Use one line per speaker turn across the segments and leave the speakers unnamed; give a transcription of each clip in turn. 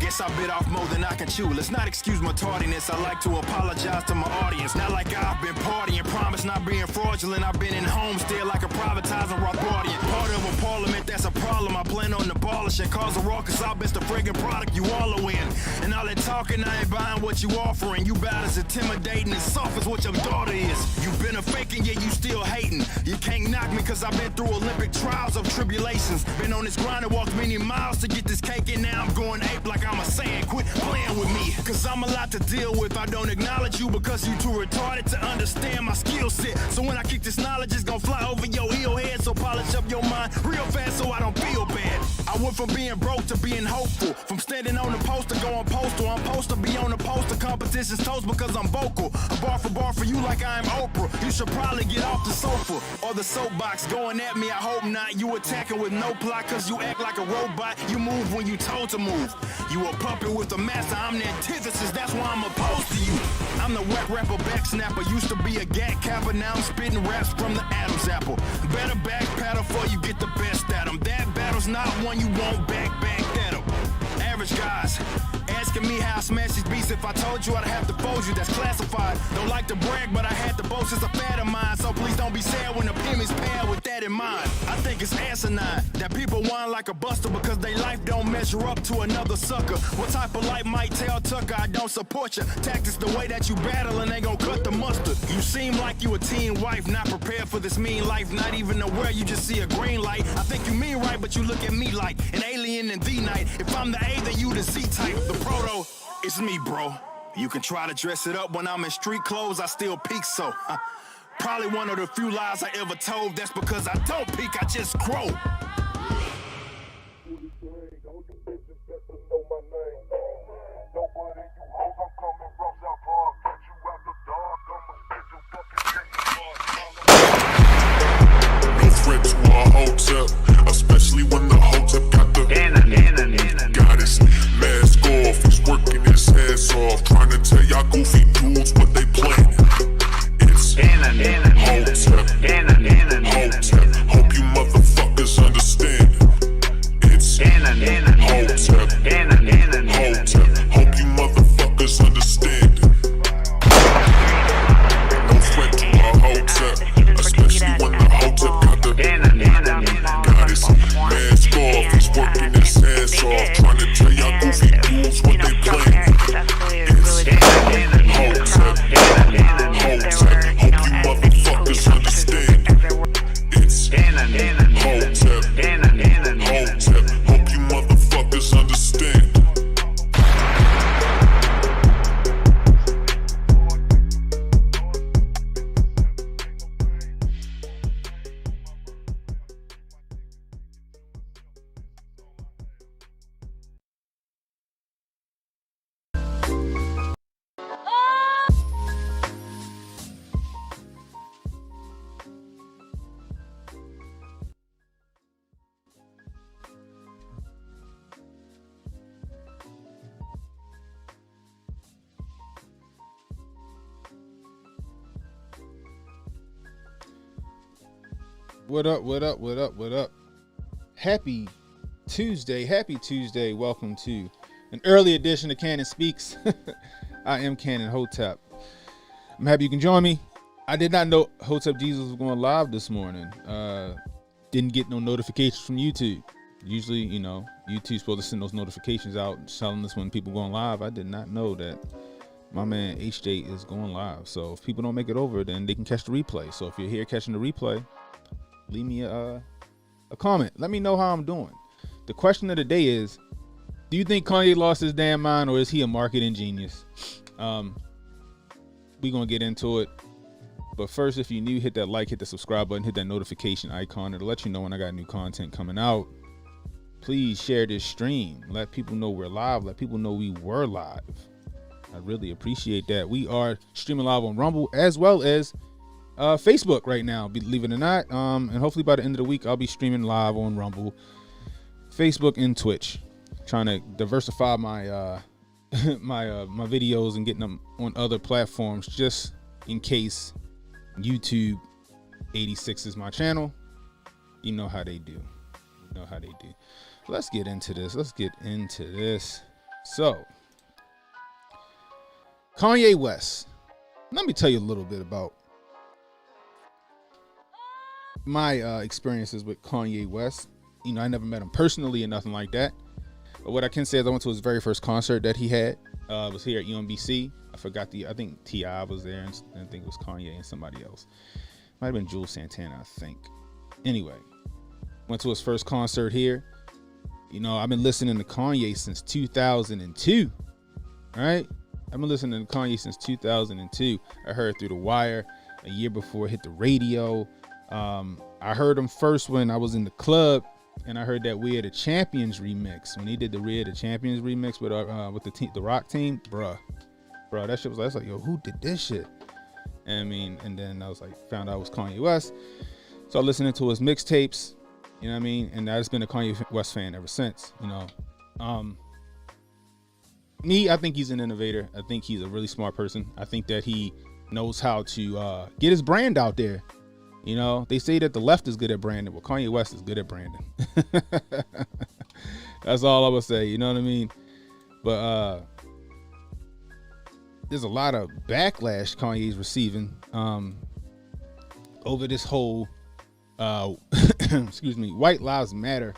Guess I bit off more than I can chew. Let's not excuse my tardiness. I like to apologize to my audience. Not like I've been partying, promise not being fraudulent. I've been in Homestead like a privatizing Rothbardian. Part of a parliament, that's a problem. I plan on abolishing. Cause a raucous, I'll best the friggin' product you all are in. And all that talking, I ain't buying what you offering. You about as intimidating and soft as what your daughter is. You been a faking, yet you still hating. You can't knock me cause I've been through Olympic trials of tribulations. Been on this grind and walked many miles to get this cake, and now I'm going ape like I'm a Saiyan. Quit playing with me, cause I'm a lot to deal with. I don't acknowledge you because you too retarded to understand my skill set. So when I kick this knowledge, it's gonna fly over your heel head. So polish up your mind real fast so I don't feel bad. I went from being broke to being hopeful. From standing on the poster going postal. I'm supposed to be on the poster competition's toast because I'm vocal. A bar for you like I'm Oprah. You should probably get off the sofa or the soapbox going at me. I hope not. You attacking with no plot cause you act like a robot. You move when you told to move. You a puppet with a master. I'm the antithesis. That's why I'm opposed to you. I'm the whack rapper back snapper. Used to be a gat capper. Now I'm spitting raps from the Adam's apple. Better back paddle before you get the best at them. That battle's not one you won't back at them. Average guys asking me how I smash these beats. If I told you, I'd have to fold you. That's classified. Don't like to brag, but I had to boast. It's a fad of mine. So please don't be sad when the pennies pad with that in mind. I think it's asinine that people whine like a buster because they life don't measure up to another sucker. What type of life might tell Tucker I don't support you? Tactics the way that you battle and they gon' cut the mustard. You seem like you a teen wife, not prepared for this mean life. Not even aware you just see a green light. I think you mean right, but you look at me like an alien in the night. If I'm the A, then you the Z type. The proto, it's me, bro. You can try to dress it up when I'm in street clothes, I still peak, so probably one of the few lies I ever told. That's because I don't peak, I just grow.
No threat to our Hotep, especially when the Hotep got the goddess mask off. He's working his ass off, trying to tell y'all goofy dudes what they planning. It's Hotep, Hotep. Hope you motherfuckers understand. It's Hotep, Hotep. Hope you motherfuckers understand. No threat to our Hotep, especially when the Hotep got the goddess mask off. He's working his ass off, trying to tell y'all goofy dudes what they planning. It's Hotep, Hotep. Hope you motherfuckers understand. It's Hotep, Hotep. Hope you motherfuckers understand.
What up, what up, what up, what up? Happy Tuesday. Welcome to an early edition of Cannon Speaks. I am Cannon Hotep. I'm happy you can join me. I did not know Hotep Jesus was going live this morning. Didn't get no notifications from YouTube. Usually, you know, YouTube's supposed to send those notifications out telling us when people going live. I did not know that my man HJ is going live. So if people don't make it over, then they can catch the replay. So if you're here catching the replay, leave me a comment. Let me know how I'm doing. The question of the day is, do you think Kanye lost his damn mind, or is he a marketing genius? We're going to get into it. But first, if you're new, hit that like, hit the subscribe button, hit that notification icon. It'll let you know when I got new content coming out. Please share this stream. Let people know we're live. Let people know we were live. I really appreciate that. We are streaming live on Rumble as well as Facebook right now, believe it or not. And hopefully by the end of the week, I'll be streaming live on Rumble, Facebook, and Twitch. Trying to diversify my my videos and getting them on other platforms, just in case YouTube 86 is my channel. You know how they do. Let's get into this. So, Kanye West. Let me tell you a little bit about my experiences with Kanye West. You know, I never met him personally or nothing like that. But what I can say is I went to his very first concert that he had. It was here at UMBC. I think T.I. was there, and I think it was Kanye and somebody else. Might have been Jules Santana, I think. Anyway, went to his first concert here. You know, I've been listening to Kanye since 2002. All right? I've been listening to Kanye since 2002. I heard Through the Wire a year before it hit the radio. I heard him first when I was in the club, and I heard that We Are the Champions remix. When he did the We Are the Champions remix with the Rock team, bruh, that shit was like, yo, who did this shit? And then I was like, found out it was Kanye West. So listening to his mixtapes, you know what I mean? And I've just been a Kanye West fan ever since, you know. I think he's an innovator. I think he's a really smart person. I think that he knows how to get his brand out there. You know, they say that the left is good at branding. Well, Kanye West is good at branding. That's all I would say. You know what I mean? But there's a lot of backlash Kanye's receiving over this whole excuse me, White Lives Matter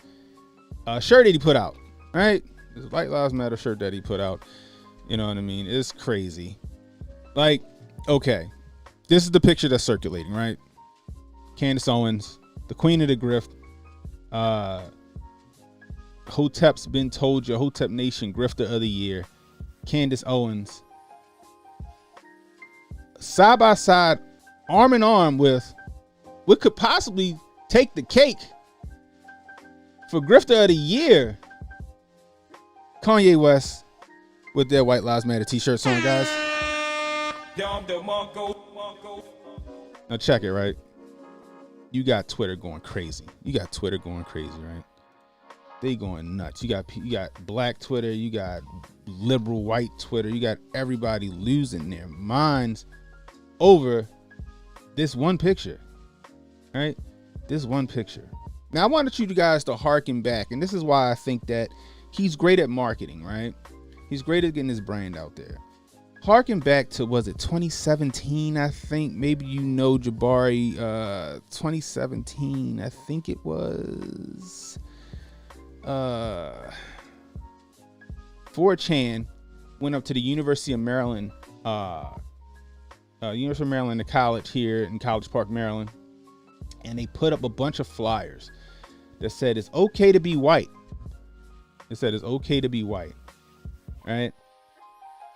shirt that he put out. Right? This White Lives Matter shirt that he put out. You know what I mean? It's crazy. Like, okay, this is the picture that's circulating, right? Candace Owens, the queen of the grift. Hotep's been told you, Hotep Nation grifter of the year. Candace Owens. Side by side, arm in arm with what could possibly take the cake for grifter of the year. Kanye West with their White Lives Matter t-shirts on, guys. Now check it, right? You got Twitter going crazy. Right? They going nuts. You got black Twitter. You got liberal white Twitter. You got everybody losing their minds over this one picture, right? This one picture. Now I wanted you guys to hearken back, and this is why I think that he's great at marketing, right? He's great at getting his brand out there. Harken back to, was it 2017? I think maybe you know, Jabari, 2017, I think it was. 4chan went up to the University of Maryland, the college here in College Park, Maryland, and they put up a bunch of flyers that said it's okay to be white. It said it's okay to be white, right?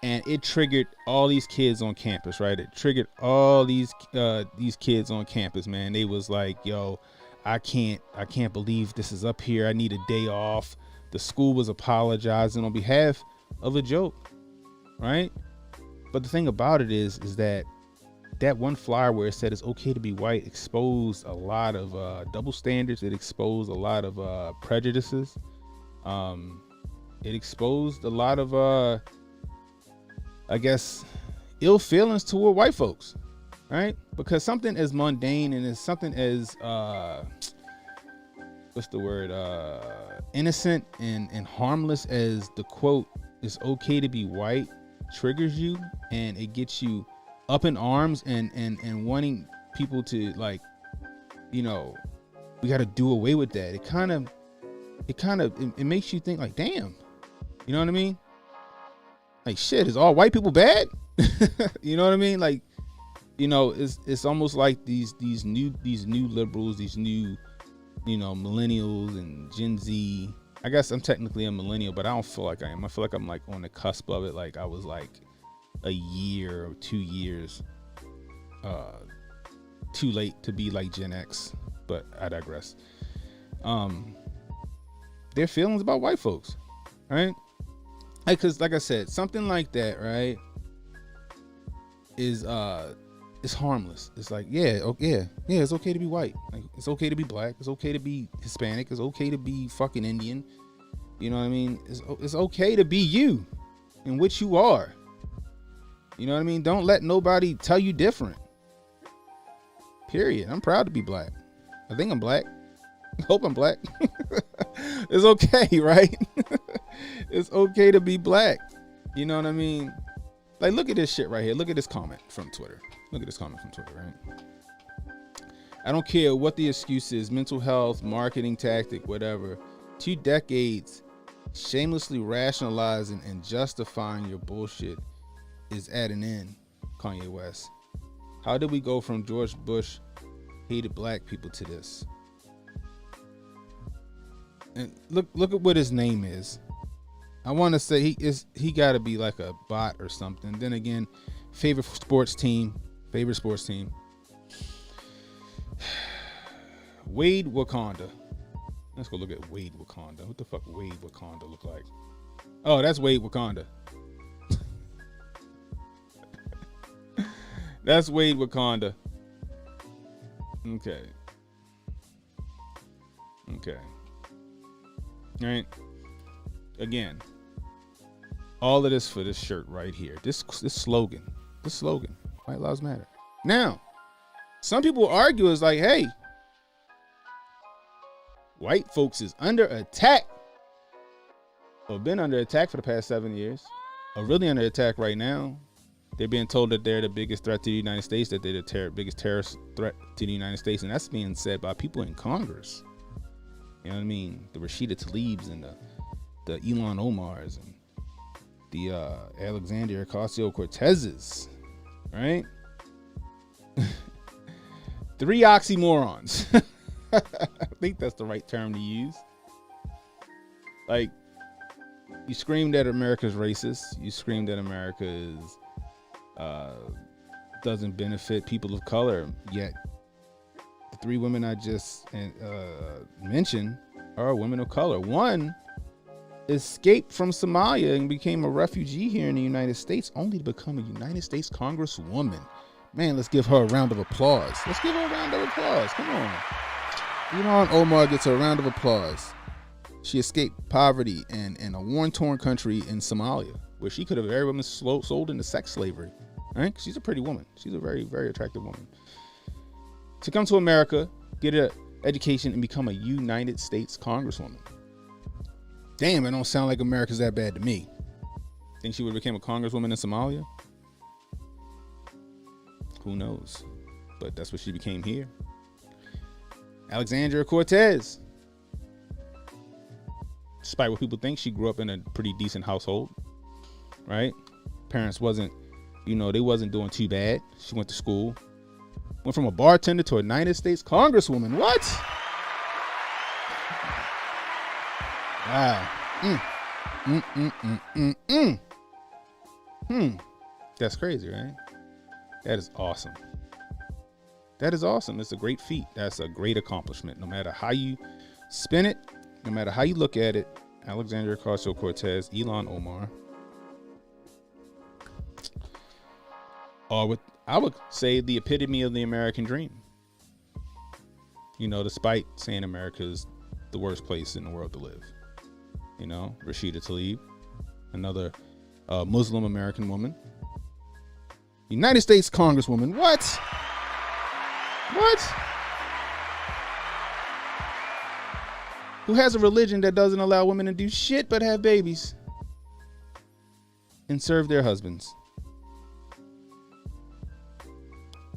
And it triggered all these kids on campus, right? It triggered all these kids on campus, man. They was like, yo, I can't believe this is up here. I need a day off. The school was apologizing on behalf of a joke, right? But the thing about it is that one flyer where it said it's okay to be white exposed a lot of double standards. It exposed a lot of prejudices. It exposed a lot of I guess ill feelings toward white folks, right? Because something as mundane and as something as innocent and harmless as the quote "it's okay to be white" triggers you, and it gets you up in arms and wanting people to, like, you know, we got to do away with that. It makes you think, like, damn, you know what I mean? Like, shit, is all white people bad? You know what I mean? Like, you know, it's almost like these new liberals, these new, you know, millennials and Gen Z. I guess I'm technically a millennial, but I don't feel like I am. I feel like I'm like on the cusp of it. Like I was like a year or 2 years too late to be like Gen X, but I digress. Their feelings about white folks, right? Because like I said, something like that, right, is it's harmless. It's like, yeah, it's okay to be white. Like, it's okay to be black. It's okay to be Hispanic. It's okay to be fucking Indian. You know what I mean? It's okay to be you and what you are. You know what I mean? Don't let nobody tell you different. Period. I'm proud to be black. I think I'm black. I hope I'm black. It's okay, right? It's okay to be black. You know what I mean? Like, look at this shit right here. Look at this comment from Twitter. Look at this comment from Twitter, right? I don't care what the excuse is, mental health, marketing tactic, whatever. 2 decades shamelessly rationalizing and justifying your bullshit is at an end, Kanye West. How did we go from George Bush hated black people to this? And look at what his name is. I want to say he got to be like a bot or something. Then again, favorite sports team. Wade Wakanda. Let's go look at Wade Wakanda. What the fuck Wade Wakanda look like? Oh, that's Wade Wakanda. That's Wade Wakanda. Okay. All right. Again, all of this for this shirt right here. This slogan. White Lives Matter. Now, some people argue is like, hey, white folks is under attack, or been under attack for the past 7 years, are really under attack right now. They're being told that they're the biggest threat to the United States, that they're the biggest terrorist threat to the United States, and that's being said by people in Congress. You know what I mean? The Rashida Tlaibs and the Elon Omars and the Alexandria Ocasio-Cortezes, right? 3 oxymorons. I think that's the right term to use. Like, you screamed that America's racist. You screamed that America is doesn't benefit people of color. Yet the 3 women I just mentioned are women of color. One escaped from Somalia and became a refugee here in the United States, only to become a United States Congresswoman. Man, let's give her a round of applause. Come on. Elon Omar gets a round of applause. She escaped poverty and a war-torn country in Somalia, where she could have very women sold into sex slavery. Right? She's a pretty woman. She's a very, very attractive woman. To come to America, get an education, and become a United States Congresswoman. Damn, it don't sound like America's that bad to me. Think she would have become a Congresswoman in Somalia? Who knows? But that's what she became here. Alexandria Cortez. Despite what people think, she grew up in a pretty decent household, right? Parents wasn't, they wasn't doing too bad. She went to school. Went from a bartender to a United States Congresswoman. What? Wow. That's crazy, right? That is awesome. It's a great feat. That's a great accomplishment. No matter how you spin it, no matter how you look at it, Alexandria Ocasio-Cortez, Elon Omar, I would say the epitome of the American dream. Despite saying America is the worst place in the world to live. Rashida Tlaib, another Muslim American woman. United States Congresswoman. What? Who has a religion that doesn't allow women to do shit but have babies and serve their husbands.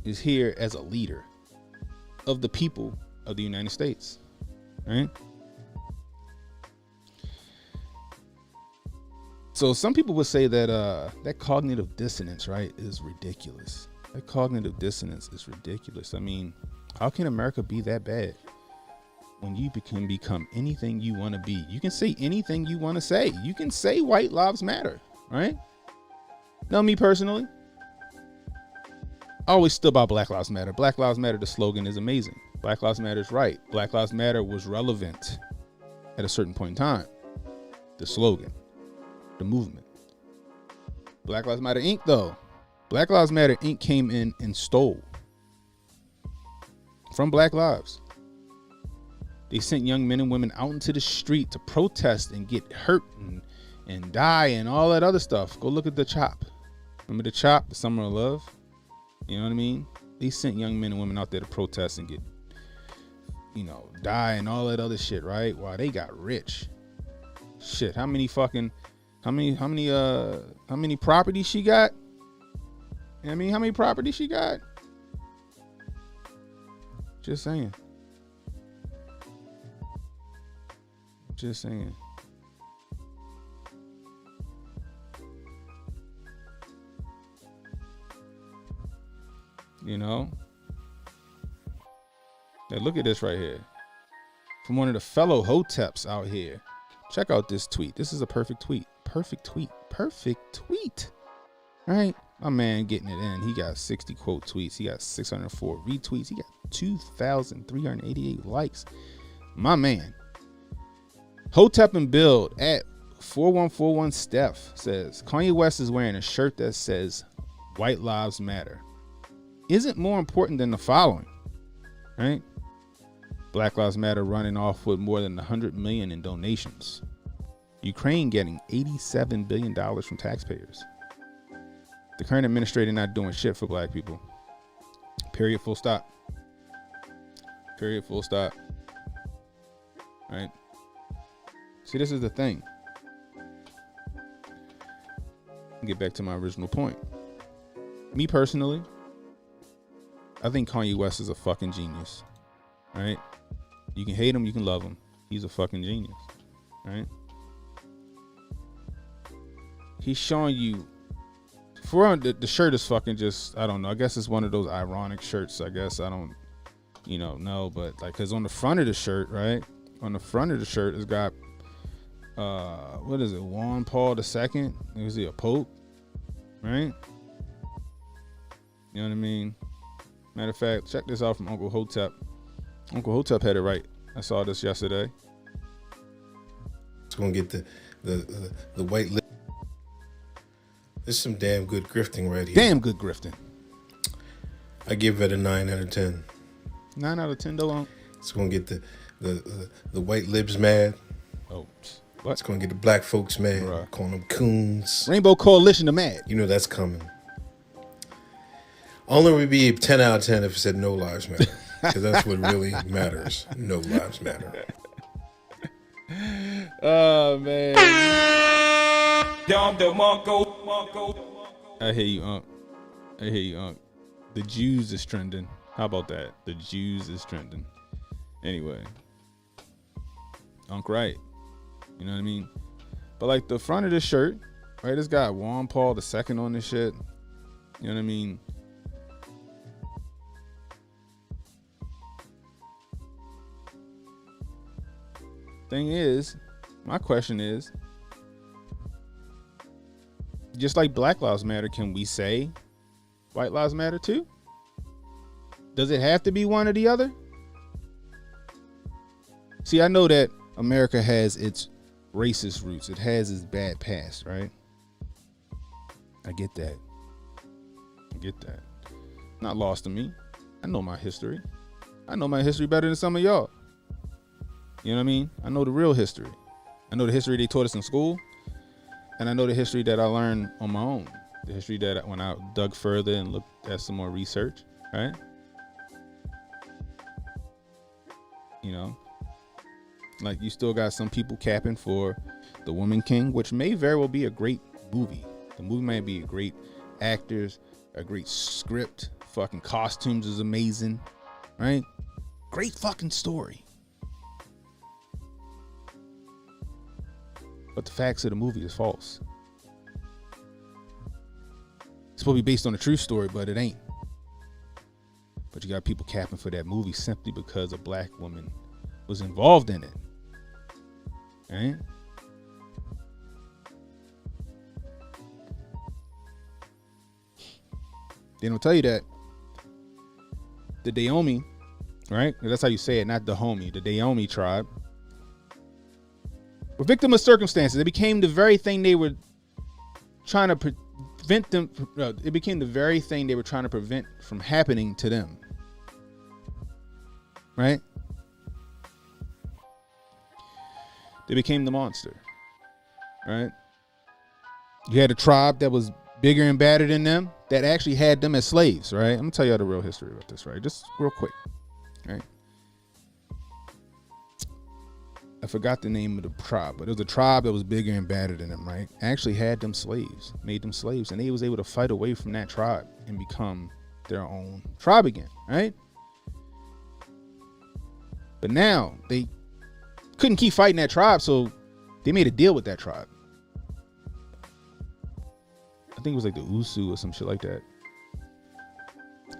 Is here as a leader of the people of the United States, right? So some people would say that that cognitive dissonance, right, is ridiculous. That cognitive dissonance is ridiculous. I mean, how can America be that bad when you can become anything you want to be? You can say anything you want to say. You can say white lives matter, right? Now, me personally, I always stood by Black Lives Matter. Black Lives Matter, the slogan is amazing. Black Lives Matter is right. Black Lives Matter was relevant at a certain point in time. The slogan, the movement. Black Lives Matter Inc. though. Black Lives Matter Inc. came in and stole from Black Lives. They sent young men and women out into the street to protest and get hurt and die and all that other stuff. Go look at the CHOP. Remember the CHOP, the Summer of Love? You know what I mean? They sent young men and women out there to protest and get, die and all that other shit, right? While they got rich. Shit, how many properties she got? I mean, how many properties she got? Just saying. Just saying. You know? Now look at this right here. From one of the fellow Hoteps out here. Check out this tweet. This is a perfect tweet. Perfect tweet. Perfect tweet. All right? My man getting it in. He got 60 quote tweets. He got 604 retweets. He got 2,388 likes. My man. Hotep and Build at 4141 Steph says, Kanye West is wearing a shirt that says White Lives Matter. Isn't more important than the following, right? Black Lives Matter running off with more than 100 million in donations. Ukraine getting $87 billion from taxpayers. The current administrator not doing shit for black people. Period, full stop. Period, full stop. Right? See, this is the thing. Get back to my original point. Me personally, I think Kanye West is a fucking genius. Right? You can hate him, you can love him. He's a fucking genius. Right? He's showing you. For one, the shirt is fucking just, I don't know. I guess it's one of those ironic shirts. I guess I don't, know. But like, cause on the front of the shirt, right? On the front of the shirt, it's got, what is it? Juan Paul II. Is he a pope? Right? You know what I mean? Matter of fact, check this out from Uncle Hotep. Uncle Hotep had it right. I saw this yesterday.
It's gonna get the white lip. This is some damn good grifting right here.
Damn good grifting.
I give it a 9 out of 10.
9 out of 10 though.
It's gonna get the white libs mad.
Oh, what?
It's gonna get the black folks mad.
Bruh.
Calling them coons.
Rainbow Coalition to mad.
You know that's coming. Only would be 10 out of 10 if it said no lives matter. Because that's what really matters. No lives matter.
Oh, man. I hear you, Unc. I hear you, Unc. The Jews is trending. How about that? The Jews is trending. Anyway. Unc right. You know what I mean? But like the front of this shirt, right? It's got Juan Paul II on this shit. You know what I mean? Thing is, my question is, just like Black Lives Matter, can we say White Lives Matter too? Does it have to be one or the other? See, I know that America has its racist roots. It has its bad past, right? I get that. I get that. Not lost to me. I know my history. I know my history better than some of y'all. You know what I mean? I know the real history. I know the history they taught us in school. And I know the history that I learned on my own. The history that when I dug further and looked at some more research, right? You know? Like, you still got some people capping for The Woman King, which may very well be a great movie. The movie may be a great actors, a great script, fucking costumes is amazing, right? Great fucking story. But the facts of the movie is false. It's supposed to be based on a true story, but it ain't. But you got people capping for that movie simply because a black woman was involved in it. Right? They don't tell you that the Naomi, right? That's how you say it, not the homie, the Naomi tribe. Were victim of circumstances. It became the very thing they were trying to prevent them. It became the very thing they were trying to prevent from happening to them. Right? They became the monster. Right? You had a tribe that was bigger and badder than them that actually had them as slaves. Right? I'm gonna tell you the real history about this. Right? Just real quick. Right? I forgot the name of the tribe, but it was a tribe that was bigger and badder than them, right? Actually had them slaves, made them slaves, and they was able to fight away from that tribe and become their own tribe again, right? But now they couldn't keep fighting that tribe, so they made a deal with that tribe. I think it was like the Usu or some shit like that.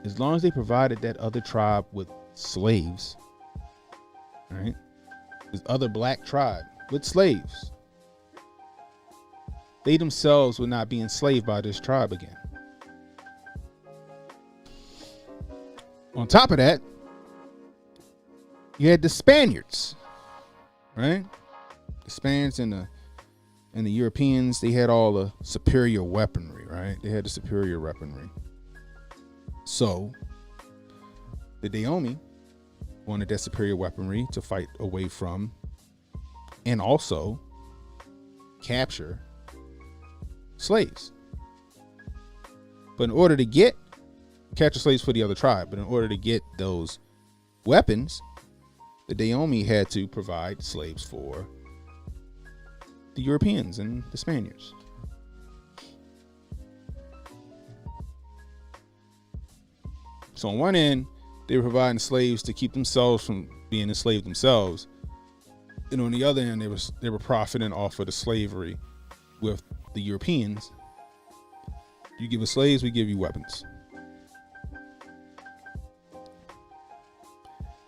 As long as they provided that other tribe with slaves, right? This other black tribe with slaves, they themselves would not be enslaved by this tribe again. On top of that, you had the Spaniards, right? The Spaniards and the Europeans, they had all the superior weaponry, right? They had the superior weaponry. So the Naomi wanted that superior weaponry to fight away from and also capture slaves. But in order to capture slaves for the other tribe, but in order to get those weapons, the Naomi had to provide slaves for the Europeans and the Spaniards. So on one end, they were providing slaves to keep themselves from being enslaved themselves, and on the other end, they were profiting off of the slavery with the Europeans. You give us slaves, we give you weapons.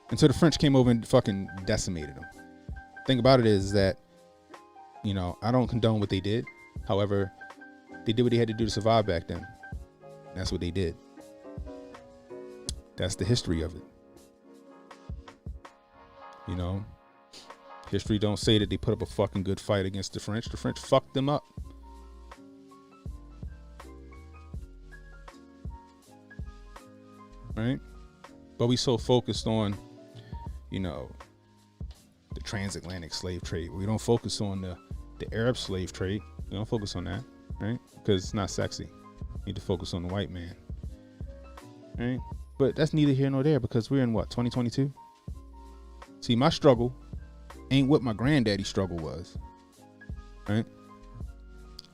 Until the French came over and fucking decimated them. Thing about it is that, you know, I don't condone what they did. However, they did what they had to do to survive back then. That's what they did. That's the history of it. You know, history don't say that they put up a fucking good fight against the French. The French fucked them up. Right? But we so focused on, you know, the transatlantic slave trade. We don't focus on the Arab slave trade. We don't focus on that, right? Because it's not sexy. We need to focus on the white man, right? But that's neither here nor there, because we're in what, 2022? See, my struggle ain't what my granddaddy's struggle was, right?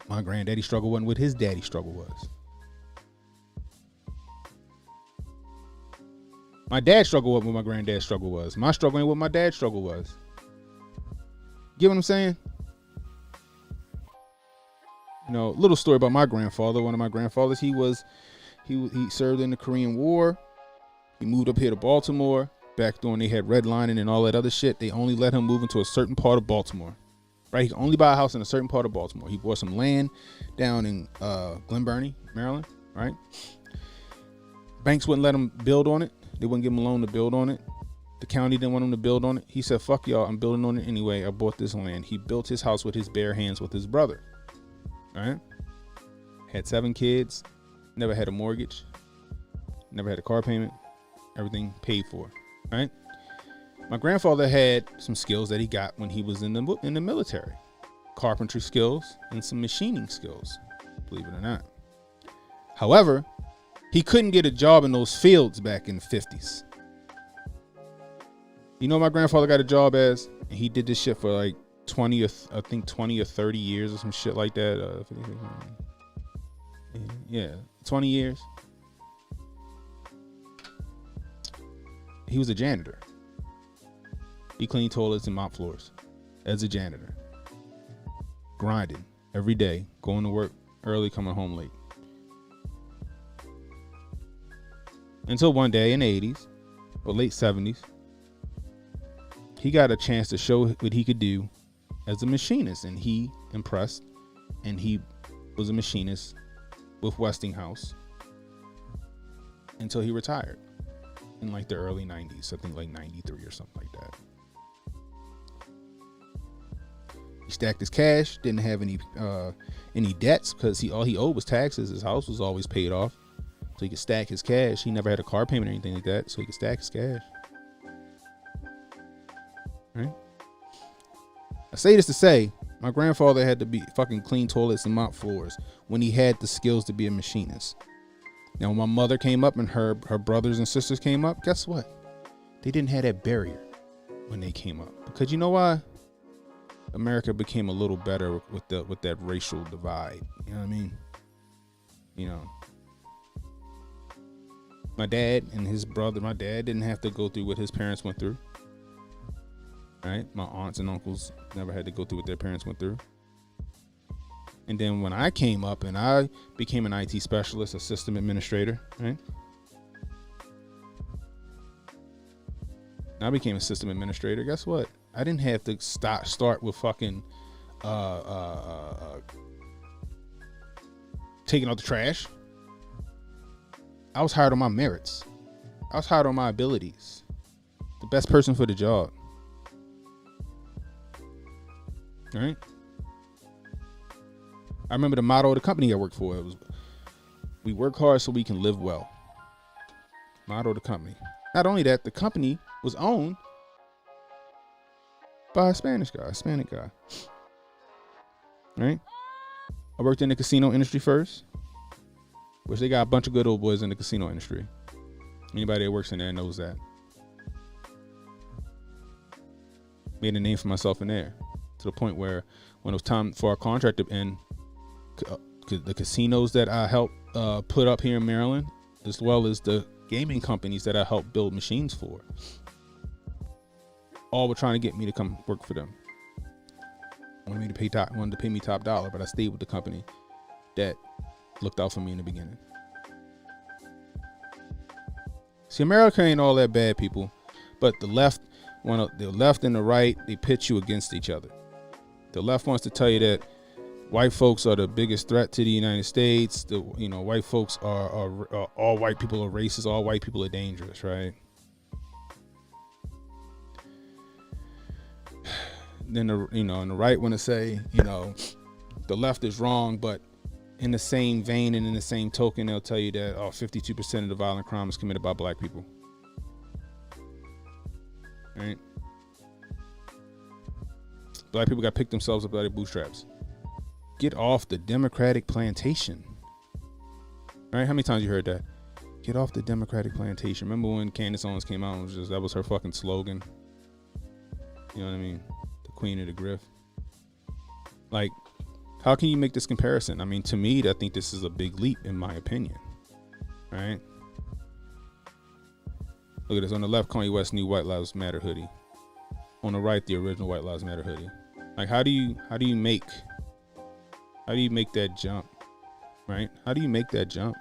My granddaddy's struggle wasn't what his daddy's struggle was. My dad's struggle wasn't what my granddad's struggle was. My struggle ain't what my dad's struggle was. Get what I'm saying? You know, little story about my grandfather. One of my grandfathers, he served in the Korean War. He moved up here to Baltimore. Back when they had redlining and all that other shit, they only let him move into a certain part of Baltimore. Right? He could only buy a house in a certain part of Baltimore. He bought some land down in Glen Burnie, Maryland. Right? Banks wouldn't let him build on it. They wouldn't give him a loan to build on it. The county didn't want him to build on it. He said, fuck y'all, I'm building on it anyway. I bought this land. He built his house with his bare hands with his brother. All right? Had 7 kids. Never had a mortgage. Never had a car payment. Everything paid for. Right? My grandfather had some skills that he got when he was in the military. Carpentry skills and some machining skills, believe it or not. However, he couldn't get a job in those fields back in the 50s. You know, my grandfather got a job as, and he did this shit for like 20 or 30 years or some shit like that. 20 years. He was a janitor. He cleaned toilets and mopped floors as a janitor. Grinding every day, going to work early, coming home late. Until one day in the 80s or late 70s, he got a chance to show what he could do as a machinist, and he impressed, and he was a machinist with Westinghouse until he retired in like the early 90s, I think like 93 or something like that. He stacked his cash, didn't have any debts, because all he owed was taxes. His house was always paid off, so he could stack his cash. He never had a car payment or anything like that, so he could stack his cash. Right? I say this to say, my grandfather had to be fucking clean toilets and mop floors when he had the skills to be a machinist. Now, when my mother came up and her brothers and sisters came up, guess what? They didn't have that barrier when they came up. Because you know why? America became a little better with that racial divide. You know what I mean? You know, my dad and his brother, my dad didn't have to go through what his parents went through. Right? My aunts and uncles never had to go through what their parents went through. And then when I came up and I became an IT specialist, a system administrator, right? I became a system administrator. Guess what? I didn't have to start with fucking taking out the trash. I was hired on my merits. I was hired on my abilities. The best person for the job. All right? I remember the motto of the company I worked for. It was, we work hard so we can live well. Motto of the company. Not only that, the company was owned by a Hispanic guy. Right? I worked in the casino industry first, which they got a bunch of good old boys in the casino industry. Anybody that works in there knows that. Made a name for myself in there, to the point where when it was time for our contract to end, the casinos that I helped put up here in Maryland, as well as the gaming companies that I helped build machines for, all were trying to get me to come work for them. Wanted to pay me top dollar, but I stayed with the company that looked out for me in the beginning. See, America ain't all that bad, people, but the left and the right, they pit you against each other. The left wants to tell you that white folks are the biggest threat to the United States. White folks are all white people are racist. All white people are dangerous, right? Then and the right want to say, the left is wrong, but in the same vein and in the same token, they'll tell you that 52% of the violent crime is committed by black people. Right? Black people got to pick themselves up by their bootstraps. Get off the Democratic plantation. All right? How many times you heard that? Get off the Democratic plantation. Remember when Candace Owens came out and that was her fucking slogan? You know what I mean? The queen of the grift. Like, how can you make this comparison? I mean, to me, I think this is a big leap in my opinion. All right? Look at this. On the left, Kanye West new White Lives Matter hoodie. On the right, the original White Lives Matter hoodie. Like, how do you make that jump? Right? How do you make that jump?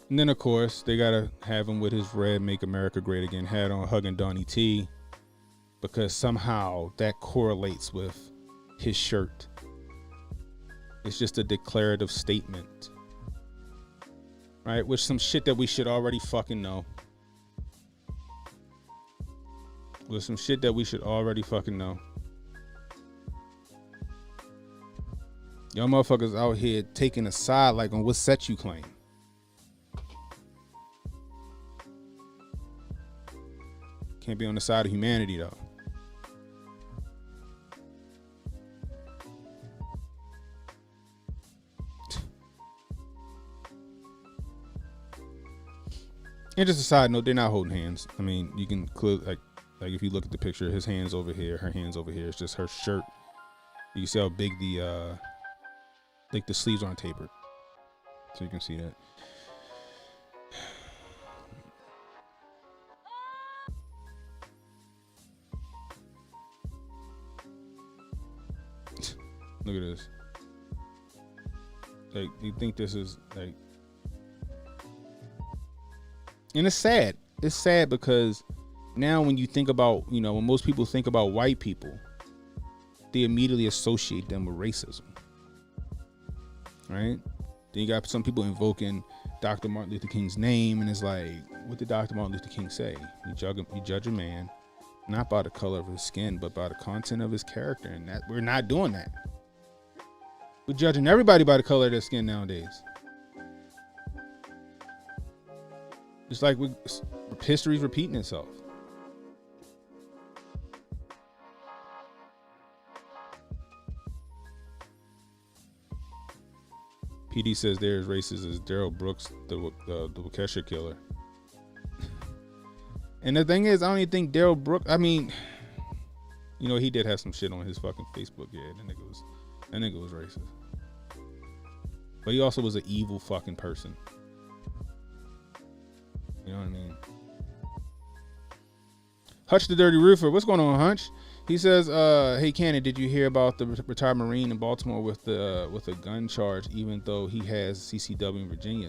And then, of course, they got to have him with his red Make America Great Again hat on, hugging Donnie T, because somehow that correlates with his shirt. It's just a declarative statement. Right? Which some shit that we should already fucking know. With some shit that we should already fucking know. Y'all motherfuckers out here taking a side like on what set you claim. Can't be on the side of humanity though. And just a side note, they're not holding hands. I mean, you can clear like if you look at the picture, his hands over here, her hands over here. It's just her shirt. You can see how big the sleeves aren't tapered, so you can see that. Look at this. Like, you think this is like, and it's sad. It's sad because now when you think about, when most people think about white people, they immediately associate them with racism. Right? Then you got some people invoking Dr. Martin Luther King's name, and it's like, what did Dr. Martin Luther King say? You judge a man not by the color of his skin, but by the content of his character, and that we're not doing that. We're judging everybody by the color of their skin nowadays. It's like history's repeating itself. PD says they're as racist as Daryl Brooks, the Waukesha killer. And the thing is, I don't even think Daryl Brooks. I mean, you know, he did have some shit on his fucking Facebook. Yeah, that nigga was racist. But he also was an evil fucking person. You know what I mean? Hutch the Dirty Roofer. What's going on, Hunch? He says, hey, Cannon, did you hear about the retired Marine in Baltimore with a gun charge, even though he has CCW in Virginia?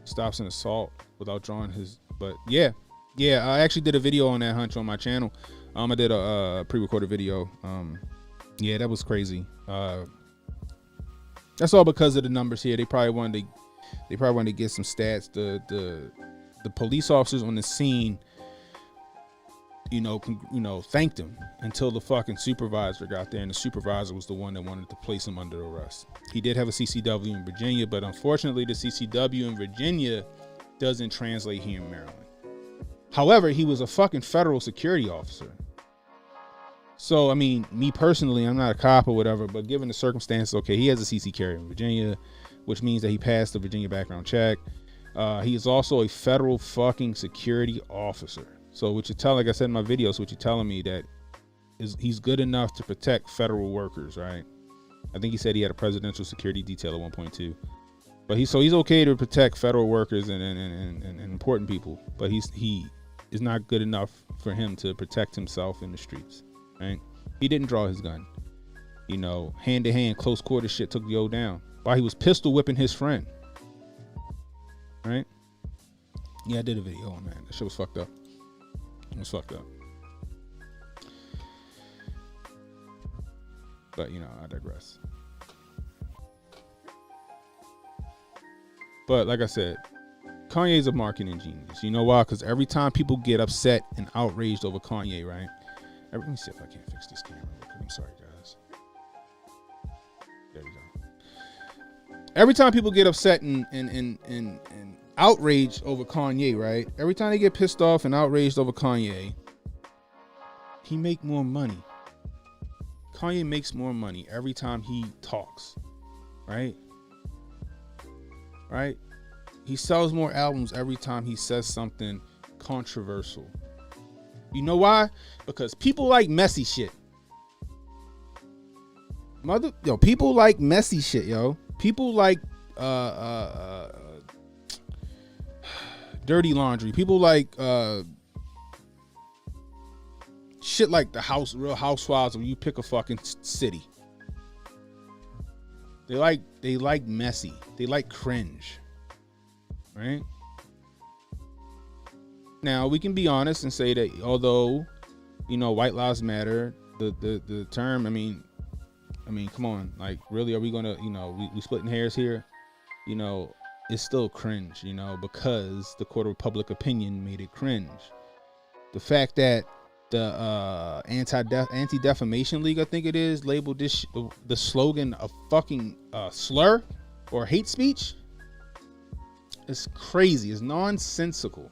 Stops an assault without drawing his... But, yeah, I actually did a video on that, Hunch, on my channel. I did a pre-recorded video. Yeah, that was crazy. That's all because of the numbers here. They probably wanted to get some stats. The police officers on the scene, thanked him until the fucking supervisor got there, and the supervisor was the one that wanted to place him under arrest. He did have a CCW in Virginia, but unfortunately the CCW in Virginia doesn't translate here in Maryland. However, he was a fucking federal security officer. So, I mean, me personally, I'm not a cop or whatever, but given the circumstances, okay, he has a CC carry in Virginia, which means that he passed the Virginia background check. He is also a federal fucking security officer. So what you tell, like I said in my videos, what you're telling me that he's good enough to protect federal workers, right? I think he said he had a presidential security detail at one point too. But he's okay to protect federal workers and important people, but he is not good enough for him to protect himself in the streets, right? He didn't draw his gun. Hand to hand, close quarter shit took the old down while he was pistol whipping his friend. Right? Yeah, I did a video on that. That shit was fucked up. It was fucked up. But, I digress. But, like I said, Kanye's a marketing genius. You know why? Because every time people get upset and outraged over Kanye, right? Let me see if I can fix this camera real quick. I'm sorry, guys. There we go. Every time people get upset and outraged over Kanye, right? Every time they get pissed off and outraged over Kanye, he make more money. Kanye makes more money every time he talks, right? Right? He sells more albums every time he says something controversial. You know why? Because people like messy shit. People like messy shit, yo. People like dirty laundry. People like shit like the Real Housewives, where you pick a fucking city. They like messy. They like cringe. Right? Now we can be honest and say that although, white lives matter, the term, I mean, come on, like really, are we gonna, we splitting hairs here? It's still cringe, because the court of public opinion made it cringe. The fact that the Anti-Defamation League, I think it is, labeled this the slogan a fucking slur or hate speech. It's crazy. It's nonsensical.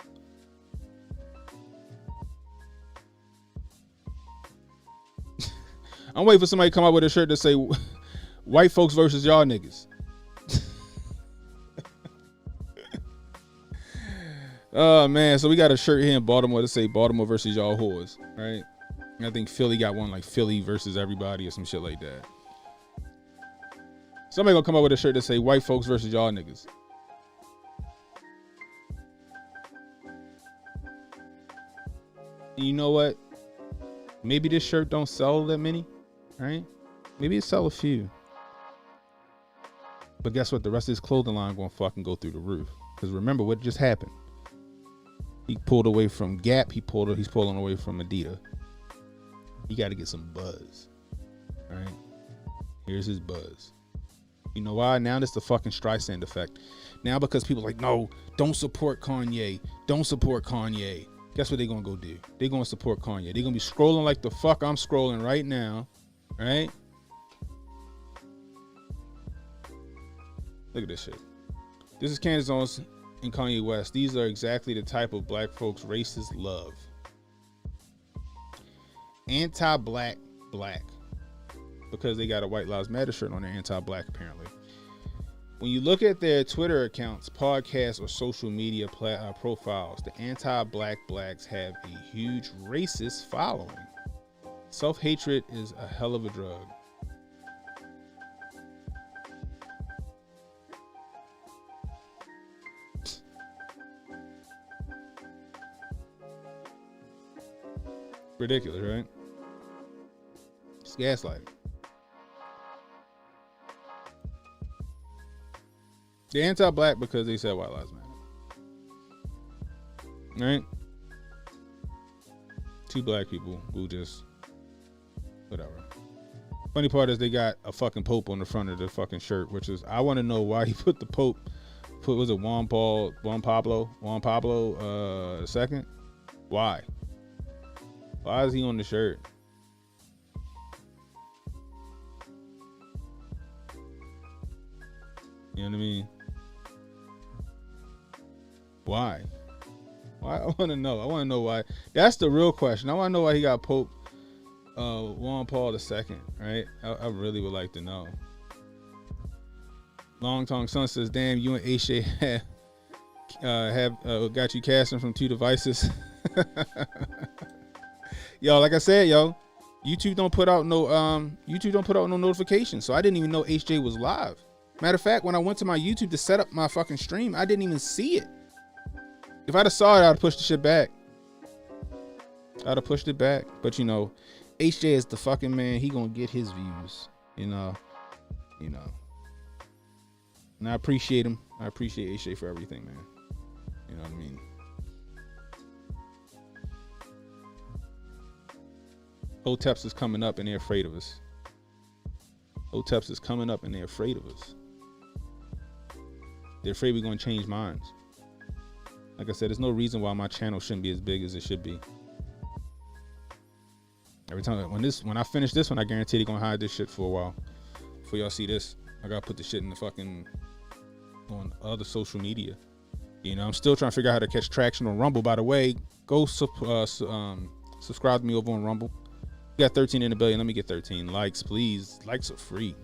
I'm waiting for somebody to come out with a shirt that say white folks versus y'all niggas. Oh man, so we got a shirt here in Baltimore that say Baltimore versus y'all whores, right? And I think Philly got one like Philly versus everybody or some shit like that. Somebody gonna come out with a shirt that say white folks versus y'all niggas. And you know what? Maybe this shirt don't sell that many, right? Maybe it sell a few. But guess what? The rest of his clothing line gonna fucking go through the roof. Because remember what just happened. He pulled away from Gap. He's pulling away from Adidas. He got to get some buzz. All right. Here's his buzz. You know why? Now that's the fucking Streisand effect. Now because people are like, no, don't support Kanye. Don't support Kanye. Guess what they're going to go do? They're going to support Kanye. They're going to be scrolling like the fuck I'm scrolling right now. Right? Look at this shit. This is Candace Owens and Kanye West. These are exactly the type of black folks racists love. Anti-black black. Because they got a White Lives Matter shirt on their anti-black apparently. When you look at their Twitter accounts, podcasts, or social media profiles, the anti-black blacks have a huge racist following. Self-hatred is a hell of a drug. Ridiculous, right? It's gaslighting. They're anti-black because they said white lives matter. Right? Two black people who just whatever. Funny part is they got a fucking Pope on the front of the fucking shirt, which is, I want to know why he put the Pope, was it Juan Pablo II? Why? Why is he on the shirt? You know what I mean? Why? Why? I want to know. I want to know why. That's the real question. I want to know why he got Pope Juan Paul II, right? I really would like to know. Long Tongue Son says, damn, you and HJ have got you casting from two devices. Yo, like I said, YouTube don't put out no notifications, so I didn't even know HJ was live. Matter of fact, when I went to my YouTube to set up my fucking stream, I didn't even see it. If I'd have saw it, I'd have pushed the shit back. I'd have pushed it back. But HJ is the fucking man. He gonna get his views. And I appreciate him. I appreciate HJ for everything, man. You know what I mean? Hoteps is coming up and they're afraid of us. Hoteps is coming up and they're afraid of us. They're afraid we're going to change minds. Like I said, there's no reason why my channel shouldn't be as big as it should be. Every time when I finish this one, I guarantee they're going to hide this shit for a while. Before y'all see this, I got to put the shit in the fucking on other social media. I'm still trying to figure out how to catch traction on Rumble. By the way, go subscribe to me over on Rumble. We got 13 in a billion. Let me get 13 likes, please. Likes are free.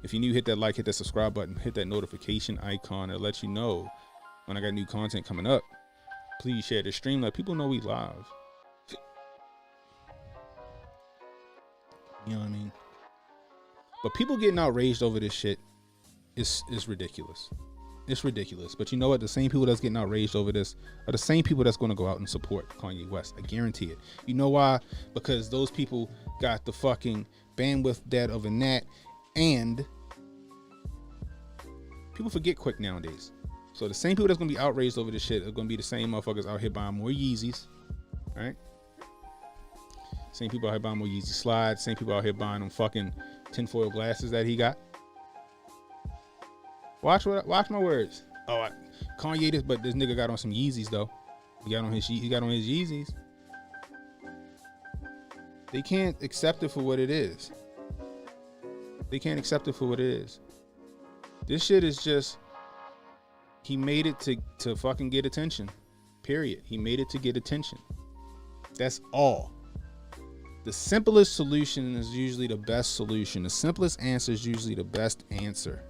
If you're new, hit that like, hit that subscribe button, hit that notification icon. It'll let you know when I got new content coming up. Please share the stream. Let people know we live. You know what I mean? But people getting outraged over this shit is ridiculous. It's ridiculous. But you know what? The same people that's getting outraged over this are the same people that's going to go out and support Kanye West. I guarantee it. You know why? Because those people got the fucking bandwidth dead of a gnat, and people forget quick nowadays. So the same people that's going to be outraged over this shit are going to be the same motherfuckers out here buying more Yeezys. Right? Same people out here buying more Yeezy slides. Same people out here buying them fucking tinfoil glasses that he got. Watch my words. Oh, Kanye this, but this nigga got on some Yeezys though. He got on his Yeezys. They can't accept it for what it is. They can't accept it for what it is. This shit is just, he made it to fucking get attention. Period. He made it to get attention. That's all. The simplest solution is usually the best solution. The simplest answer is usually the best answer.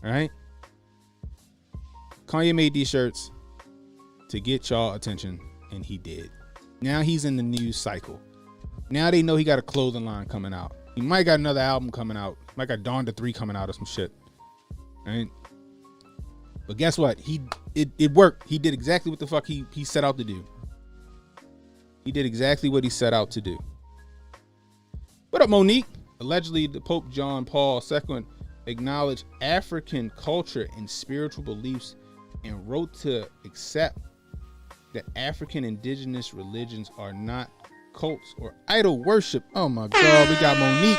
All right? Kanye made these shirts to get y'all attention, and he did. Now he's in the news cycle. Now they know he got a clothing line coming out. He might got another album coming out. Might got Dawn to 3 coming out or some shit. All right? But guess what? It worked. He did exactly what the fuck he set out to do. He did exactly what he set out to do. What up, Monique? Allegedly, the Pope John Paul II acknowledged African culture and spiritual beliefs and wrote to accept that African indigenous religions are not cults or idol worship. Oh my God, we got Monique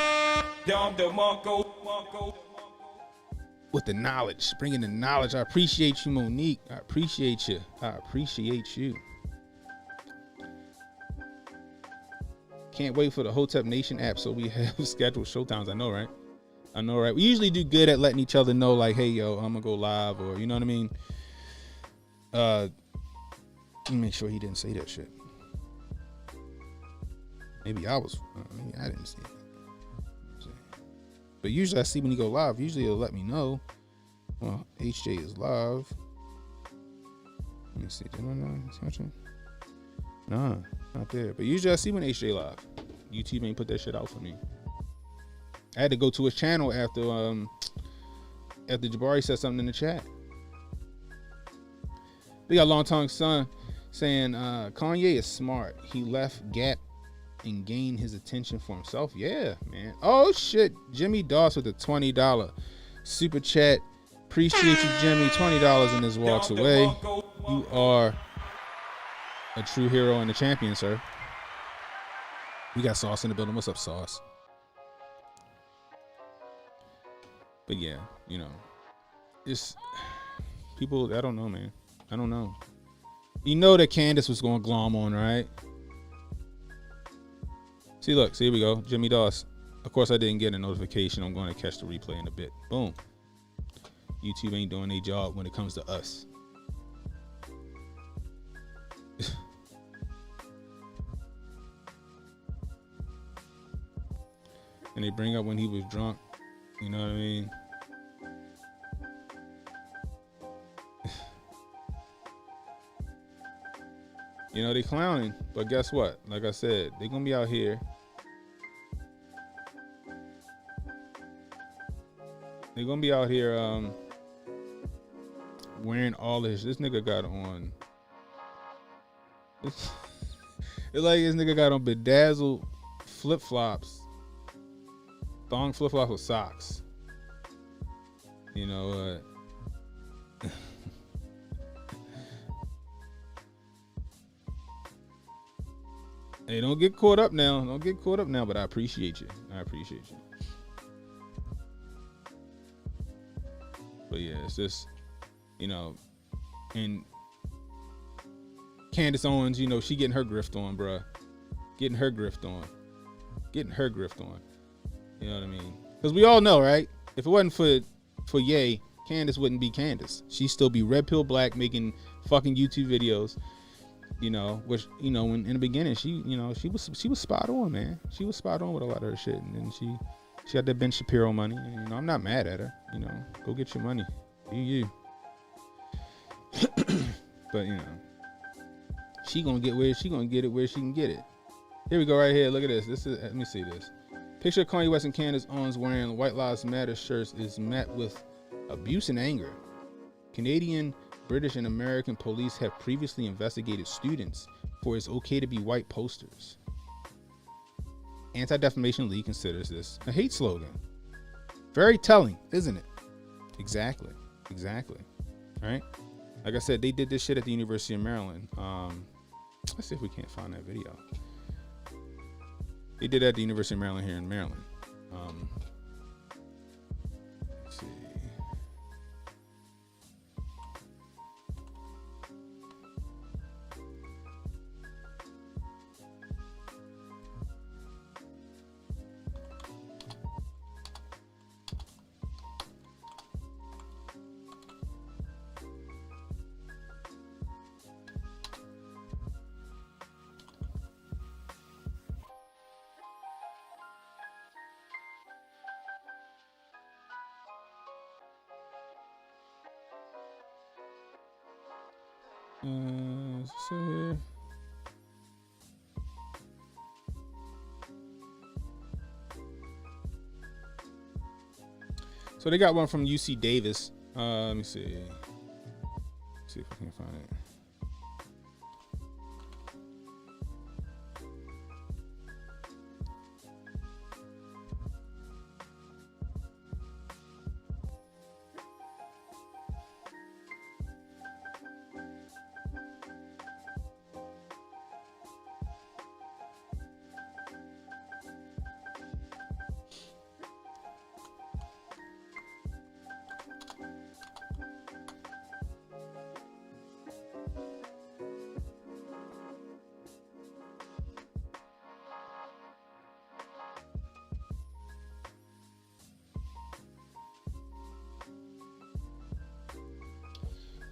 with the knowledge, bringing the knowledge. I appreciate you, Monique. I appreciate you. I appreciate you. Can't wait for the Hotep Nation app so we have scheduled showtimes. I know, right? I know, right? We usually do good at letting each other know, like, hey, yo, I'm gonna go live, or you know what I mean? Let me make sure he didn't say that shit. Maybe I was, maybe I didn't see it. But usually I see when you go live, usually it'll let me know. Well, HJ is live. Let me see. Did I know? Nah, not there. But usually I see when HJ live. YouTube ain't put that shit out for me. I had to go to his channel after Jabari said something in the chat. We got Long Tongue Son saying Kanye is smart. He left Gap and gained his attention for himself. Yeah, man. Oh shit. Jimmy Doss with a $20 super chat. Appreciate you, Jimmy. $20 and this walks away. You are a true hero and a champion, sir. We got Sauce in the building. What's up, Sauce? But yeah, you know, it's people. I don't know, man. I don't know. You know that Candace was going to glom on, right? See, look. See, here we go. Jimmy Doss. Of course, I didn't get a notification. I'm going to catch the replay in a bit. Boom. YouTube ain't doing their job when it comes to us. And they bring up when he was drunk. You know what I mean? You know, they clowning, but guess what? Like I said, they're going to be out here. They're going to be out here wearing all this. This nigga got on. It's like this nigga got on bedazzled flip-flops. Thong flip-flops with socks. You know what? Hey, don't get caught up now. Don't get caught up now, but I appreciate you. I appreciate you. But yeah, it's just, you know, and Candace Owens, you know, she getting her grift on, bruh. Getting her grift on. Getting her grift on. You know what I mean? Because we all know, right? If it wasn't for Ye, Candace wouldn't be Candace. She'd still be Red Pill Black making fucking YouTube videos. You know, which, you know, when in the beginning she was spot on, man. She was spot on with a lot of her shit, and then she got that Ben Shapiro money. And, you know, I'm not mad at her. You know, go get your money, you. But you know, she gonna get it where she can get it. Here we go, right here. Look at this. This is, let me see this. Picture of Kanye West and Candace Owens wearing White Lives Matter shirts is met with abuse and anger. Canadian, British, and American police have previously investigated students for "It's okay to be white" posters. Anti-Defamation League considers this a hate slogan. Very telling, isn't it? Exactly. All right. Like I said, they did this shit at the University of Maryland. Let's see if we can't find that video. They did it at the University of Maryland here in Maryland. Let's see. So they got one from UC Davis. Let me see. See if I can find it.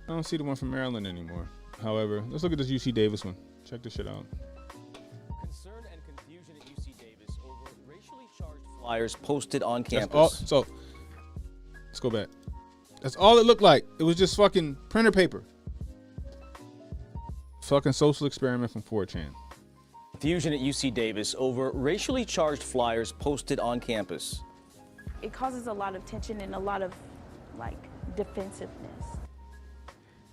I don't see the one from Maryland anymore. However, let's look at this UC Davis one. Check this shit out.
Concern and confusion at UC Davis over racially charged flyers posted on campus.
So let's go back. That's all it looked like. It was just fucking printer paper. Fucking social experiment from 4chan.
Confusion at UC Davis over racially charged flyers posted on campus.
It causes a lot of tension and a lot of, like, defensiveness.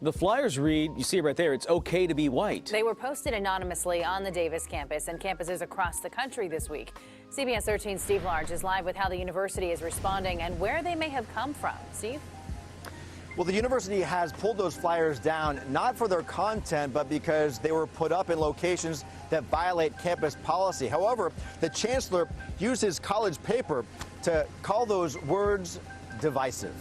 The flyers read, you see it right there, it's okay to be white.
They were posted anonymously on the Davis campus and campuses across the country this week. CBS 13's Steve Large is live with how the university is responding and where they may have come from. Steve?
Well, the university has pulled those flyers down, not for their content, but because they were put up in locations that violate campus policy. However, the chancellor used his college paper to call those words divisive.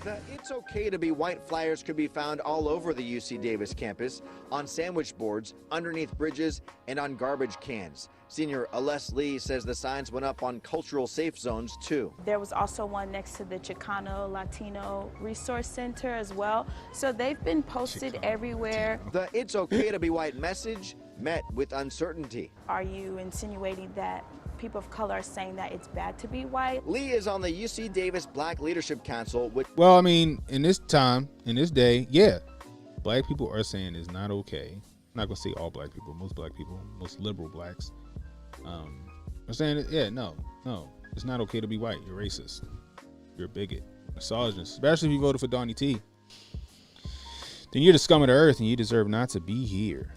The "It's okay to be white" flyers could be found all over the UC Davis campus, on sandwich boards, underneath bridges, and on garbage cans. Senior Aless Lee says the signs went up on cultural safe zones, too.
There was also one next to the Chicano Latino Resource Center as well. So they've been posted everywhere.
The "It's okay to be white" message met with uncertainty.
Are you insinuating that people of color are saying that it's bad to be white?
Lee is on the UC Davis Black Leadership Council, which...
Well, I mean, in this time, in this day, yeah, black people are saying it's not okay. I'm not gonna say all black people, most black people, most liberal blacks. Are saying, yeah, no, it's not okay to be white. You're racist. You're a bigot, misogynist, especially if you voted for Donnie T. Then you're the scum of the earth and you deserve not to be here.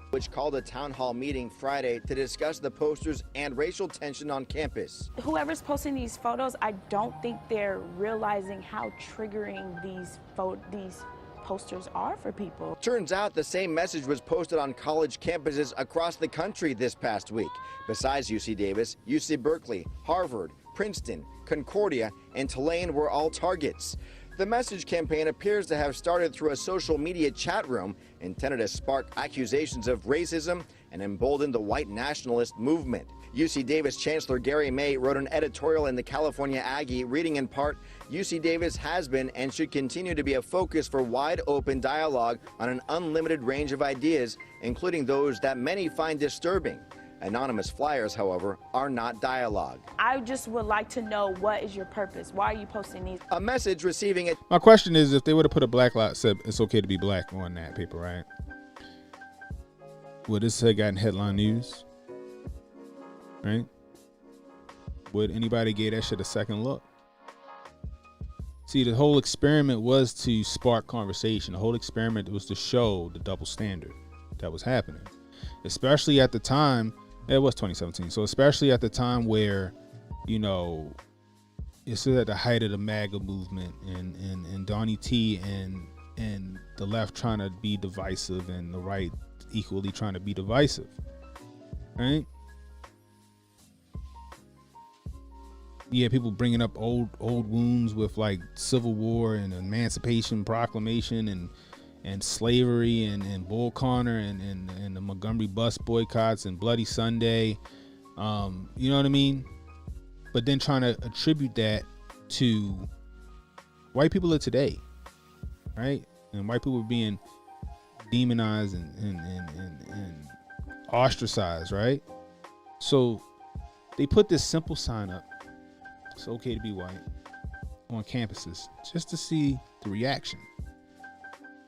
Which called a town hall meeting Friday to discuss the posters and racial tension on campus.
Whoever's posting these photos, I don't think they're realizing how triggering these posters are for people.
Turns out the same message was posted on college campuses across the country this past week. Besides UC Davis, UC Berkeley, Harvard, Princeton, Concordia, and Tulane were all targets. The message campaign appears to have started through a social media chat room intended to spark accusations of racism and embolden the white nationalist movement. UC Davis Chancellor Gary May wrote an editorial in the California Aggie reading in part, UC Davis has been and should continue to be a focus for wide open dialogue on an unlimited range of ideas, including those that many find disturbing. Anonymous flyers, however, are not dialogue.
I just would like to know, what is your purpose? Why are you posting these?
A message receiving it.
My question is, if they would have put a black lot said it's okay to be black on that paper, right? Would this have gotten headline news? Right? Would anybody give that shit a second look? See, the whole experiment was to spark conversation. The whole experiment was to show the double standard that was happening, especially at the time. It was 2017. So especially at the time where, you know, it's at the height of the MAGA movement and Donnie T and the left trying to be divisive and the right equally trying to be divisive, right? Yeah, people bringing up old wounds with like Civil War and Emancipation Proclamation and slavery and Bull Connor and the Montgomery bus boycotts and Bloody Sunday, you know what I mean? But then trying to attribute that to white people of today, right? And white people being demonized and ostracized, right? So they put this simple sign up, it's okay to be white, on campuses just to see the reaction.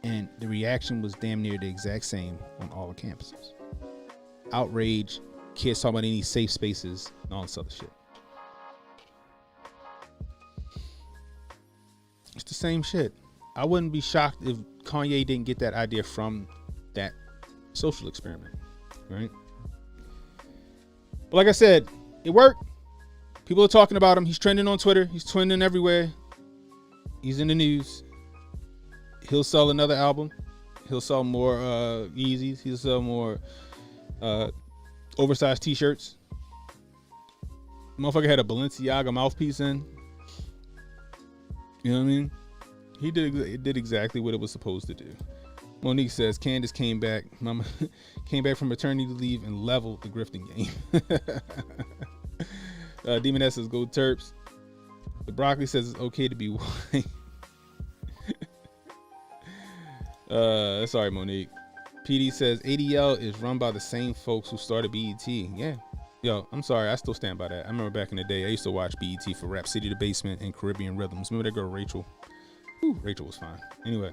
And the reaction was damn near the exact same on all the campuses. Outrage, kids talking about any safe spaces, and all this other shit. It's the same shit. I wouldn't be shocked if Kanye didn't get that idea from that social experiment, right? But like I said, it worked. People are talking about him. He's trending on Twitter. He's trending everywhere. He's in the news. He'll sell another album. He'll sell more Yeezys. He'll sell more oversized t-shirts. Motherfucker had a Balenciaga mouthpiece in. You know what I mean? He did exactly what it was supposed to do. Monique says Candace came back. Mama came back from maternity leave and leveled the grifting game. Demoness says go Terps. The Broccoli says it's okay to be white. Sorry, Monique. PD says ADL is run by the same folks who started BET. Yeah. Yo, I'm sorry. I still stand by that. I remember back in the day, I used to watch BET for Rap City, The Basement, and Caribbean Rhythms. Remember that girl, Rachel? Whew, Rachel was fine. Anyway,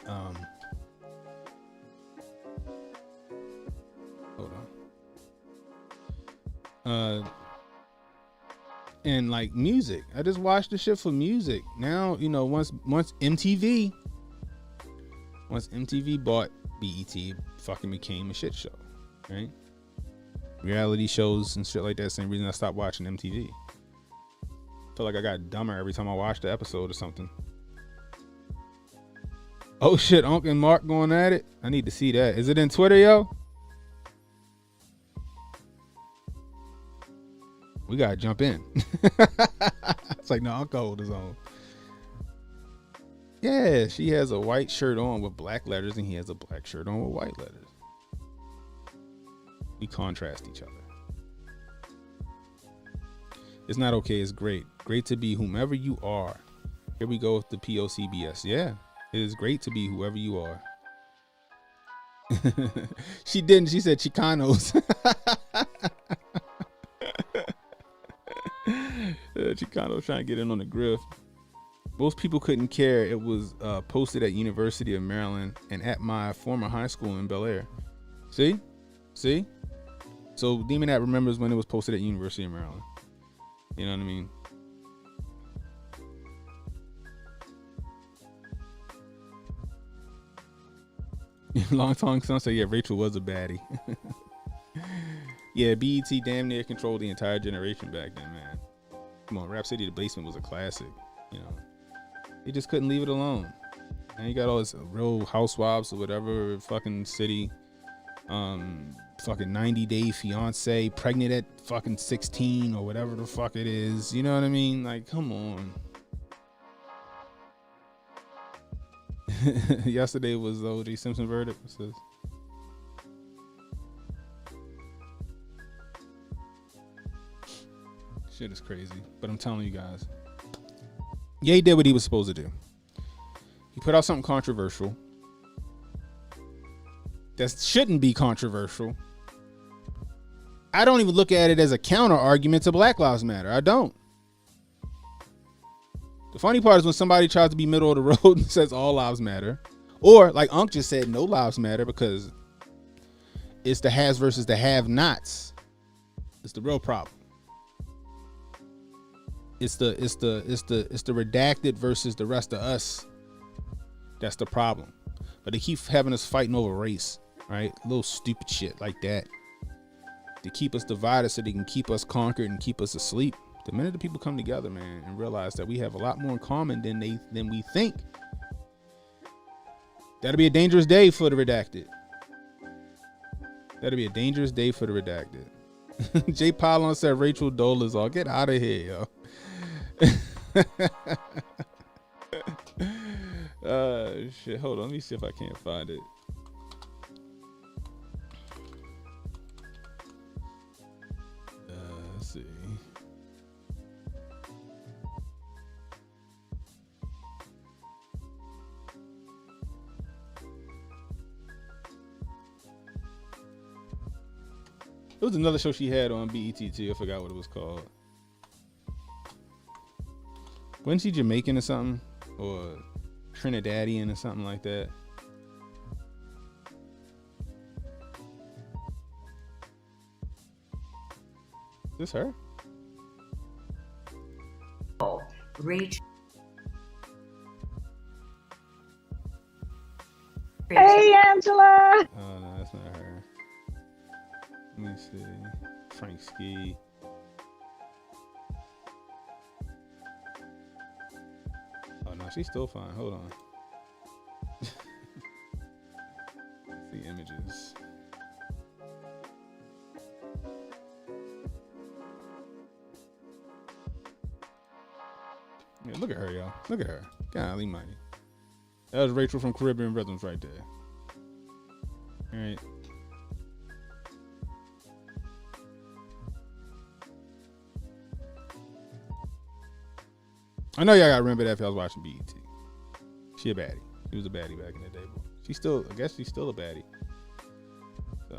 hold on. And like music, I just watched the shit for music. Now, you know, once MTV bought BET, it fucking became a shit show, right? Reality shows and shit like that. Same reason I stopped watching MTV. I feel like I got dumber every time I watched the episode or something. Oh shit, Unc and Mark going at it. I need to see that. Is it in Twitter, yo? We gotta jump in. It's like, no, Uncle hold his own. Yeah, she has a white shirt on with black letters, and he has a black shirt on with white letters. We contrast each other. It's not okay, it's great. Great to be whomever you are. Here we go with the POCBS. Yeah, it is great to be whoever you are. She didn't. She said Chicanos. Chicano trying to get in on the grift. Most people couldn't care. It was posted at University of Maryland and at my former high school in Bel Air. See? So Demon App remembers when it was posted at University of Maryland. You know what I mean? Long Tongue Son said, yeah, Rachel was a baddie. Yeah, BET damn near controlled the entire generation back then, man. Come on, Rap City The Basement was a classic, you know. They just couldn't leave it alone. And you got all this Real Housewives or whatever fucking city, fucking 90 Day Fiance, pregnant at fucking 16 or whatever the fuck it is. You know what I mean? Like, come on. Yesterday was the O.J. Simpson verdict. What's this? Shit is crazy, but I'm telling you guys, Ye did what he was supposed to do. He put out something controversial that shouldn't be controversial. I don't even look at it as a counter argument to Black Lives Matter. I don't. The funny part is when somebody tries to be middle of the road and says all lives matter, or like Unc just said, no lives matter, because it's the haves versus the have-nots. It's the real problem. It's the redacted versus the rest of us. That's the problem. But they keep having us fighting over race, right? Little stupid shit like that. To keep us divided so they can keep us conquered and keep us asleep. The minute the people come together, man, and realize that we have a lot more in common than we think, that'll be a dangerous day for the redacted. That'll be a dangerous day for the redacted. Jay Pylon said Rachel Dole is all. Get out of here, yo. Shit, hold on, let me see if I can't find it. Let's see. It was another show she had on BET too. I forgot what it was called. Wasn't she Jamaican or something? Or Trinidadian or something like that? Is this her?
Rachel.
Hey, Angela.
Oh, no, that's not her. Let me see. Frank Ski. Oh, no, she's still fine. Hold on. The images. Yeah, look at her, y'all. Look at her. Golly mighty. That was Rachel from Caribbean Rhythms right there. All right. I know y'all gotta remember that if y'all was watching BET. She a baddie. She was a baddie back in the day, but she's still, I guess she's still a baddie. So,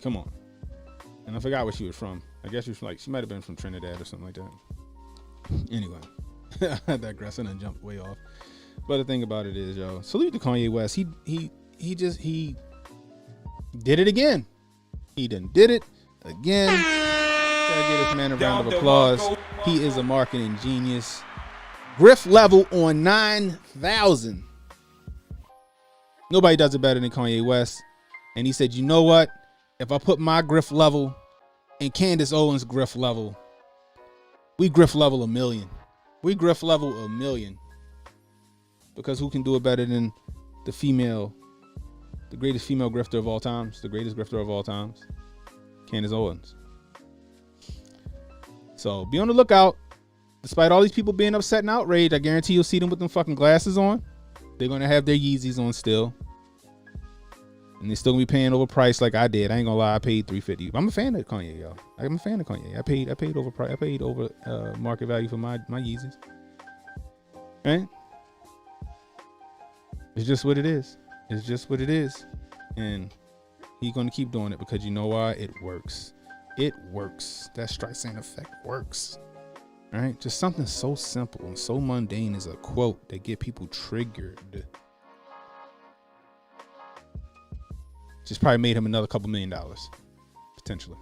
come on. And I forgot where she was from. I guess she was from, like, she might have been from Trinidad or something like that. Anyway. I digress and jumped way off. But the thing about it is, yo, salute to Kanye West. He did it again. He done did it again. Gotta give this man a round of applause. He is a marketing genius. Griff level on 9,000. Nobody does it better than Kanye West. And he said, you know what? If I put my Griff level and Candace Owens' Griff level, we Griff level 1 million. We Griff level 1 million. Because who can do it better than the greatest female grifter of all times, the greatest grifter of all times, Candace Owens. So be on the lookout. Despite all these people being upset and outraged, I guarantee you'll see them with them fucking glasses on. They're going to have their Yeezys on still. And they're still going to be paying overpriced like I did. I ain't going to lie, I paid $350. I'm a fan of Kanye, yo. I'm a fan of Kanye. I paid overpriced. I paid over market value for my Yeezys. Right? It's just what it is. It's just what it is. And he's going to keep doing it because you know why? It works. It works. That Streisand effect works. All right? Just something so simple and so mundane as a quote that get people triggered. Just probably made him another couple $1 million. Potentially.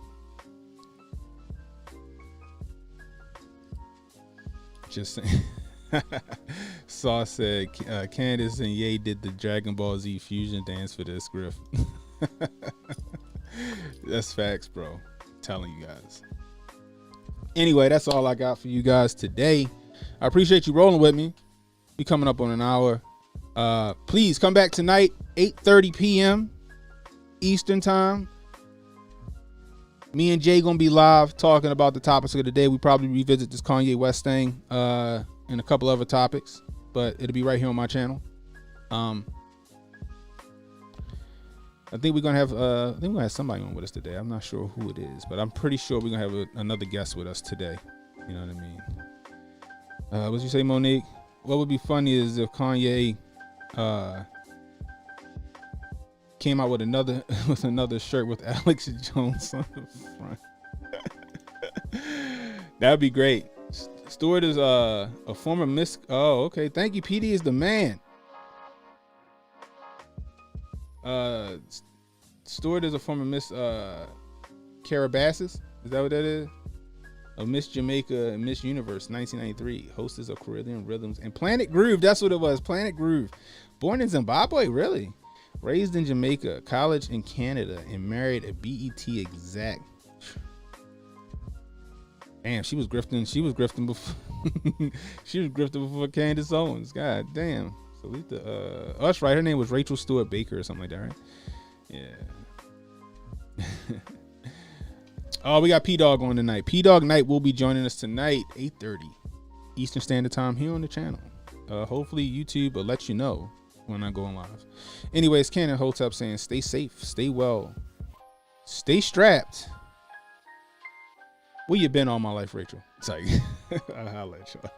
Just saying. Sauce said Candace and Ye did the Dragon Ball Z fusion dance for this Griff. That's facts, bro. I'm telling you guys. Anyway, that's all I got for you guys today. I appreciate you rolling with me. We coming up on an hour. Please come back tonight, 8:30 p.m. Eastern time. Me and Jay gonna be live talking about the topics of the day. We probably revisit this Kanye West thing and a couple other topics, but it'll be right here on my channel. I think we're gonna have somebody on with us today. I'm not sure who it is, but I'm pretty sure we're gonna have another guest with us today. You know what I mean? What you say, Monique? What would be funny is if Kanye came out with another shirt with Alex Jones on the front. That'd be great. Stewart is a former Miss. Oh, okay. Thank you. PD is the man. Stewart is a former Miss Carabasses. Is that what that is? Of Miss Jamaica and Miss Universe 1993. Hostess of Caribbean Rhythms and Planet Groove. That's what it was. Planet Groove. Born in Zimbabwe, really? Raised in Jamaica, college in Canada, and married a BET exec. Damn, she was grifting. She was grifting before. She was grifting before Candace Owens. God damn. Salute to that's right. Her name was Rachel Stewart Baker or something like that, right? Yeah. Oh, we got P Dog on tonight. P Dog Night will be joining us tonight, 8:30 Eastern Standard Time here on the channel. Hopefully YouTube will let you know when I go on live. Anyways, Cannon Hotep saying stay safe, stay well, stay strapped. Where you been all my life, Rachel? It's like, I'll let y'all.